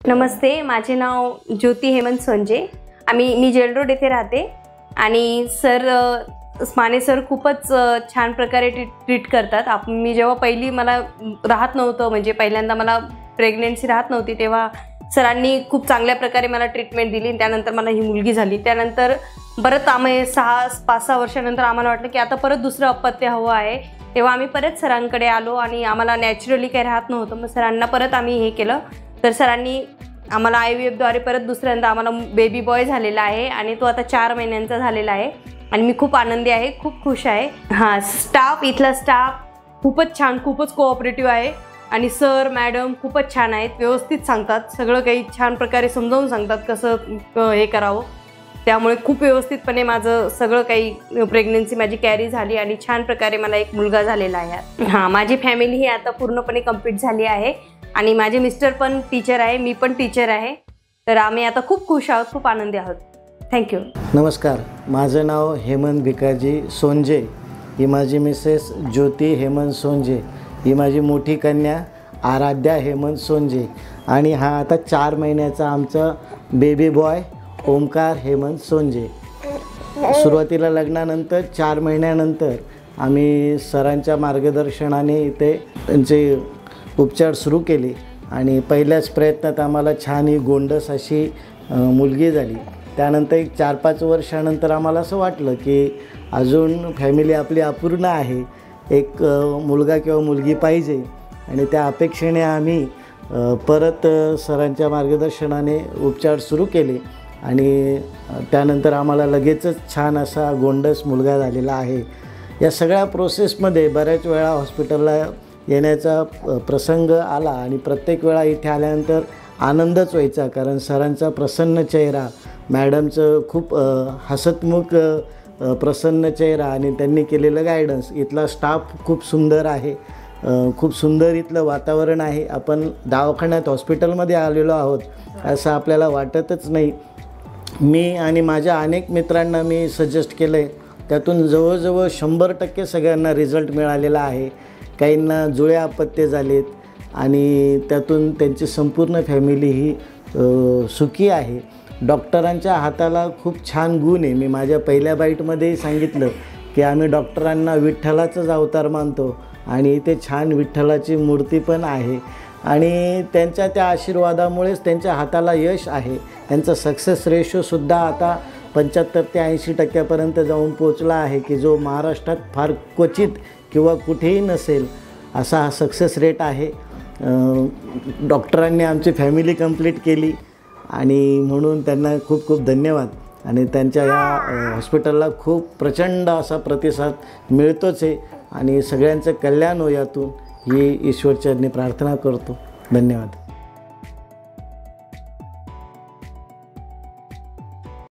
नमस्ते, माझे नाव ज्योती हेमंत सोंजे। मी gel road येथे राहते आणि माने सर खूपच छान प्रकारे ट्रीट करतात। मी जेव्हा पहिली मला राहत नव्हतं, म्हणजे पहिल्यांदा मला प्रेग्नन्सी राहत नव्हती, तेव्हा सरांनी खूप चांगल्या प्रकारे मला ट्रीटमेंट दिली। त्यानंतर मला ही मुलगी झाली। त्यानंतर परत आम्ही 5-6 वर्षानंतर आम्हाला वाटलं की आता परत दुसरं अपत्य हवं आहे। तेव्हा आम्ही परत सरांकडे आलो आणि आम्हाला नॅचरली काही राहत नव्हतं। मग सरांना परत आम्ही हे केलं, तर सरांनी आम्हाला IVF-द्वारे परत दुसऱ्यांदा आम्हाला बेबी बॉय झालेला आहे आणि तो आता 4 महिन्यांचा झालेला आहे आणि मी खूप आनंदी आहे, खूप खुश आहे। इथला स्टाफ खूपच छान, खूपच कोऑपरेटिव्ह आहे आणि सर मॅडम खूपच छान आहेत, व्यवस्थित सांगतात, सगळं काही छान प्रकारे समजावून सांगतात कसं हे करावं। त्यामुळे खूप व्यवस्थितपणे माझं सगळं काही प्रेग्नन्सी माझी कॅरी झाली आणि छान प्रकारे मला एक मुलगा झालेला आहे। माझी फॅमिली ही आता पूर्णपणे कंप्लीट झाली आहे आणि माझे मिस्टर पण टीचर आहे, मी पण टीचर आहे, तर आम्ही आता खूप खुश आहोत, खूप आनंदी आहोत। थँक्यू। नमस्कार, माझं नाव हेमंत भिकाजी सोंजे। ही माझी मिसेस ज्योती हेमंत सोंजे, ही माझी मोठी कन्या आराध्या हेमंत सोंजे आणि हा आता 4 महिन्याचा आमचा बेबी बॉय ओमकार हेमंत सोंजे। सुरुवातीला लग्नानंतर 4 महिन्यानंतर आम्ही सरांच्या मार्गदर्शनाने इथे त्यांचे उपचार सुरू केले आणि पहिल्याच प्रयत्नात आम्हाला छान ही गोंडस अशी मुलगी झाली। त्यानंतर एक 4-5 वर्षानंतर आम्हाला असं वाटलं की अजून फॅमिली आपली अपूर्ण आहे, एक मुलगा किंवा मुलगी पाहिजे आणि त्या अपेक्षेने आम्ही परत सरांच्या मार्गदर्शनाने उपचार सुरू केले आणि त्यानंतर आम्हाला लगेचच छान असा गोंडस मुलगा झालेला आहे। या सगळ्या प्रोसेसमध्ये बऱ्याच वेळा हॉस्पिटलला येण्याचा प्रसंग आला आणि प्रत्येक वेळा इथे आल्यानंतर आनंदच व्हायचा, कारण सरांचा प्रसन्न चेहरा, मॅडमचं खूप हसतमुख प्रसन्न चेहरा आणि त्यांनी केलेलं गायडन्स, इथला स्टाफ खूप सुंदर आहे, खूप सुंदर इथलं वातावरण आहे। आपण दवाखान्यात हॉस्पिटलमध्ये आलेलो आहोत असं आपल्याला वाटतच नाही। मी आणि माझ्या अनेक मित्रांना मी सजेस्ट केलं आहे, त्यातून जवळजवळ 100% सगळ्यांना रिझल्ट मिळालेला आहे। काहींना जुळे अपत्य झालेत आणि त्यातून त्यांची संपूर्ण फॅमिली ही सुखी आहे। डॉक्टरांच्या हाताला खूप छान गुण आहे। मी माझ्या पहिल्या बाईटमध्येही सांगितलं की आम्ही डॉक्टरांना विठ्ठलाचाच अवतार मानतो आणि इथे छान विठ्ठलाची मूर्ती पण आहे आणि त्यांच्या त्या आशीर्वादामुळेच त्यांच्या हाताला यश आहे। त्यांचा सक्सेस रेशोसुद्धा आता 75 ते 80% जाऊन पोचला आहे, की जो महाराष्ट्रात फार क्वचित किंवा कुठेही नसेल असा हा सक्सेस रेट आहे। डॉक्टरांनी आमची फॅमिली कंप्लीट केली आणि म्हणून त्यांना खूप खूप धन्यवाद आणि त्यांच्या या हॉस्पिटलला खूप प्रचंड असा प्रतिसाद मिळतोच आहे आणि सगळ्यांचं कल्याण हो यातून ही ईश्वरचरणी प्रार्थना करतो। धन्यवाद।